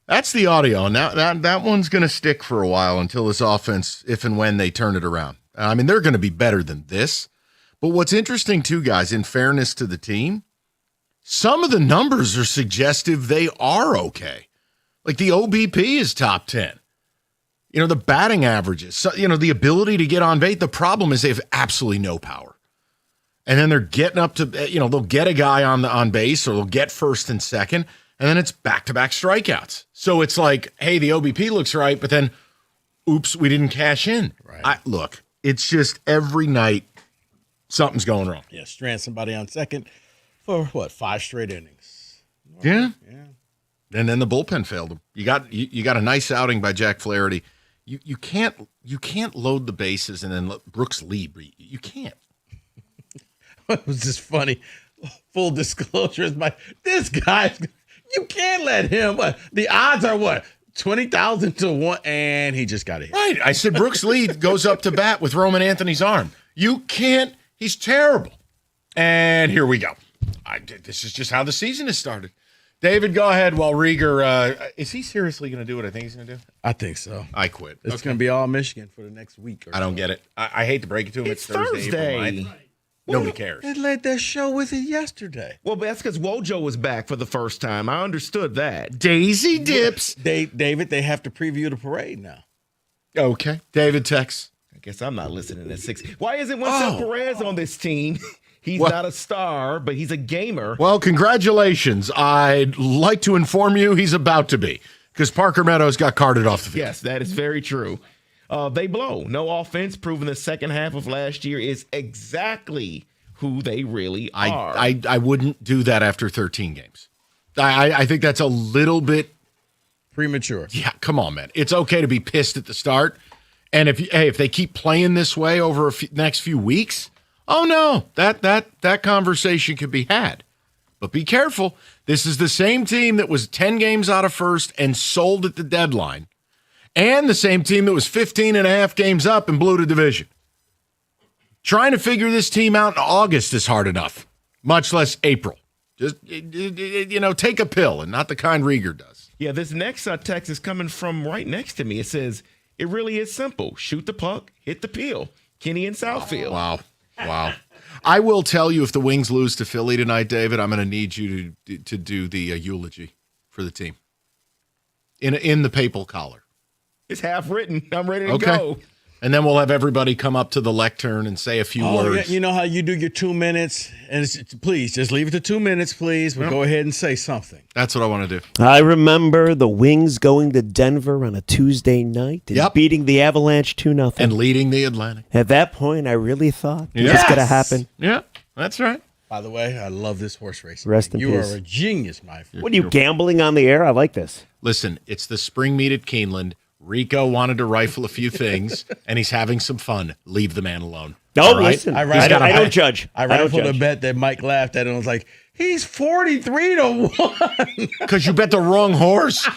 That's the audio. And that one's going to stick for a while until this offense, if and when they turn it around. I mean, they're going to be better than this. But what's interesting, too, guys, in fairness to the team, some of the numbers are suggestive they are okay. Like the OBP is top 10. You know, the batting averages, so, you know, the ability to get on base. The problem is they have absolutely no power. And then they're getting up to, you know, they'll get a guy on base or they'll get first and second, and then it's back-to-back strikeouts. So it's like, hey, the OBP looks right, but then, oops, we didn't cash in. Right. Look, it's just every night something's going wrong. Yeah, strand somebody on second for, 5 straight innings. Yeah. And then the bullpen failed him. You got a nice outing by Jack Flaherty. You can't load the bases and then let Brooks lead. You can't. It was just funny. Full disclosure is this guy. You can't let him. The odds are 20,000 to 1, and he just got it. Right. I said Brooks Lead goes up to bat with Roman Anthony's arm. You can't. He's terrible. And here we go. This is just how the season has started. David, go ahead while Rieger. Is he seriously going to do what I think he's going to do? I think so. I quit. It's going to be all Michigan for the next week. I don't get it. I hate to break it to him. It's Thursday. April 9th. Nobody cares. They led their show with it yesterday. Well, that's because Wojo was back for the first time. I understood that. Daisy dips. David, they have to preview the parade now. Okay. David texts. I guess I'm not listening at 6. Why isn't Marcel Perez on this team? He's not a star, but he's a gamer. Well, congratulations. I'd like to inform you he's about to be, because Parker Meadows got carted off the field. Yes, that is very true. They blow. No offense, proving the second half of last year is exactly who they really are. I wouldn't do that after 13 games. I think that's a little bit premature. Yeah, come on, man. It's okay to be pissed at the start. And if they keep playing this way over next few weeks, oh no, that conversation could be had. But be careful. This is the same team that was 10 games out of first and sold at the deadline, and the same team that was 15 and a half games up and blew the division. Trying to figure this team out in August is hard enough, much less April. Just, take a pill, and not the kind Rieger does. Yeah, this next text is coming from right next to me. It says, it really is simple. Shoot the puck, hit the peel. Kenny in Southfield. Wow. I will tell you, if the Wings lose to Philly tonight, David, I'm going to need you to do the eulogy for the team in the papal collar. It's half written. I'm ready to go. And then we'll have everybody come up to the lectern and say a few words. Yeah, you know how you do your 2 minutes? And please, just leave it to 2 minutes, please. But go ahead and say something. That's what I want to do. I remember the Wings going to Denver on a Tuesday night and beating the Avalanche 2-0. And leading the Atlantic. At that point, I really thought it was going to happen. Yeah, that's right. By the way, I love this horse racing. Rest in peace. You are a genius, my friend. What are you, gambling on the air? I like this. Listen, it's the spring meet at Keeneland. Rico wanted to rifle a few things, and he's having some fun. Leave the man alone. No, listen. I don't judge. I rifled a bet that Mike laughed at and was like, he's 43-1. Because you bet the wrong horse.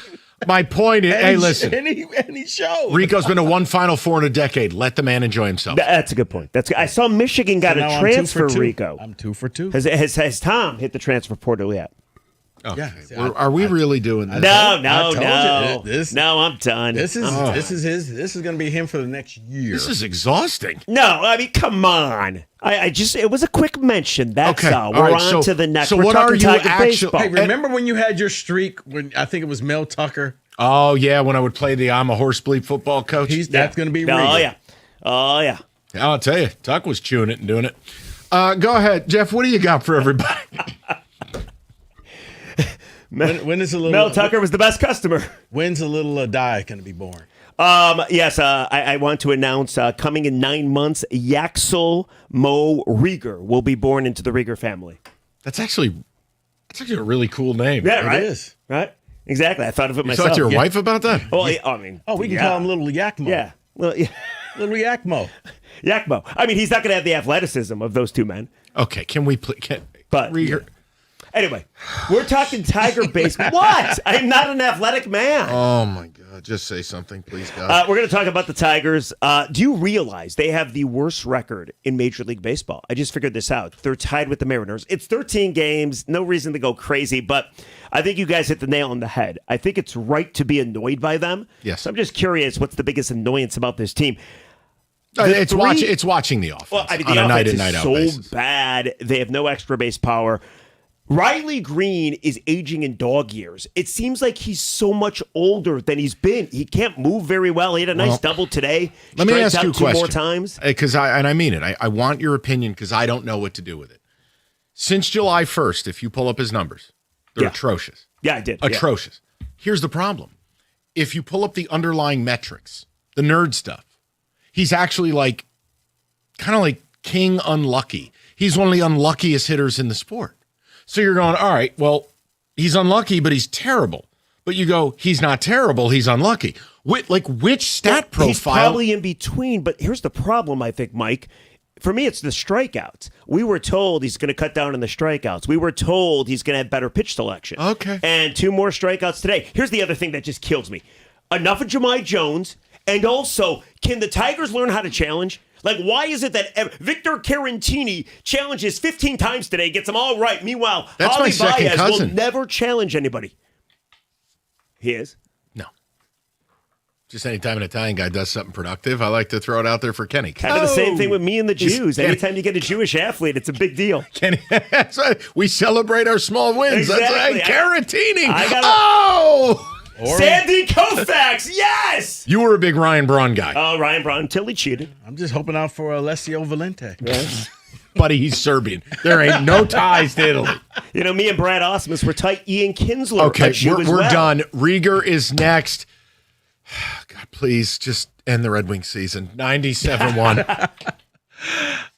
My point is, hey, listen. And he showed. Rico's been to one Final Four in a decade. Let the man enjoy himself. That's a good point. I saw Michigan got a transfer, Rico. I'm 2 for 2. Has Tom hit the transfer portal yet? Okay. Yeah, are we really doing this? No. I'm done. This is going to be him for the next year. This is exhausting. No, I mean, come on. It was a quick mention. That's all. We're on to the next. So We're what talking are you Tiger actually? baseball. Hey, remember when you had your streak when I think it was Mel Tucker? Oh yeah, when I would play the I'm a horse bleep football coach. That's going to be. Oh yeah. I'll tell you, Tuck was chewing it and doing it. Go ahead, Jeff. What do you got for everybody? When is a little Mel Tucker was the best customer. When's a little die going to be born? Yes, I want to announce coming in 9 months, Yaxel Mo Rieger will be born into the Rieger family. That's actually a really cool name. Yeah, right. It is. Right? Exactly. I thought of it myself. You talked to your wife about that? Oh, I mean. Oh, we can call him Little Yakmo. Yeah. Well, yeah. Little Yakmo. Yakmo. I mean, he's not going to have the athleticism of those two men. Okay, can we play? But Rieger. Anyway, we're talking Tiger baseball. What? I'm not an athletic man. Oh, my God. Just say something, please, God. We're going to talk about the Tigers. Do you realize they have the worst record in Major League Baseball? I just figured this out. They're tied with the Mariners. It's 13 games. No reason to go crazy, but I think you guys hit the nail on the head. I think it's right to be annoyed by them. Yes. So I'm just curious, what's the biggest annoyance about this team? It's watching the offense. Well, I mean, on the a offense night-in, is so night-out basis. bad. They have no extra base power. Riley Green is aging in dog years. It seems like he's so much older than he's been. He can't move very well. He had a nice double today. Let me ask Strikes you a out two question. more times. Because I mean it. I want your opinion because I don't know what to do with it. Since July 1st, if you pull up his numbers, they're atrocious. Yeah, I did. Atrocious. Here's the problem. If you pull up the underlying metrics, the nerd stuff, he's actually kind of like king unlucky. He's one of the unluckiest hitters in the sport. So you're going, all right, well, he's unlucky, but he's terrible. But you go, he's not terrible, he's unlucky. Which stat profile? He's probably in between, but here's the problem, I think, Mike. For me, it's the strikeouts. We were told he's going to cut down on the strikeouts. We were told he's going to have better pitch selection. Okay. And 2 more strikeouts today. Here's the other thing that just kills me. Enough of Jahmai Jones, and also, can the Tigers learn how to challenge? Why is it that Victor Carantini challenges 15 times today, gets them all right? Meanwhile, That's Javi my second Baez cousin. will never challenge anybody. He is? No. Just anytime an Italian guy does something productive, I like to throw it out there for Kenny. Kind of the same thing with me and the Jews. Anytime you get a Jewish athlete, it's a big deal. Kenny, that's right. We celebrate our small wins. Exactly. That's right. Carantini. Oh! Sandy Koufax, yes! You were a big Ryan Braun guy. Oh, Ryan Braun, until he cheated. I'm just hoping out for Alessio Valente. Buddy, he's Serbian. There ain't no ties to Italy. You know, me and Brad Osmus were tight. Ian Kinsler. Okay, Jew as we're well. done. Rieger is next. God, please just end the Red Wings season. 97-1.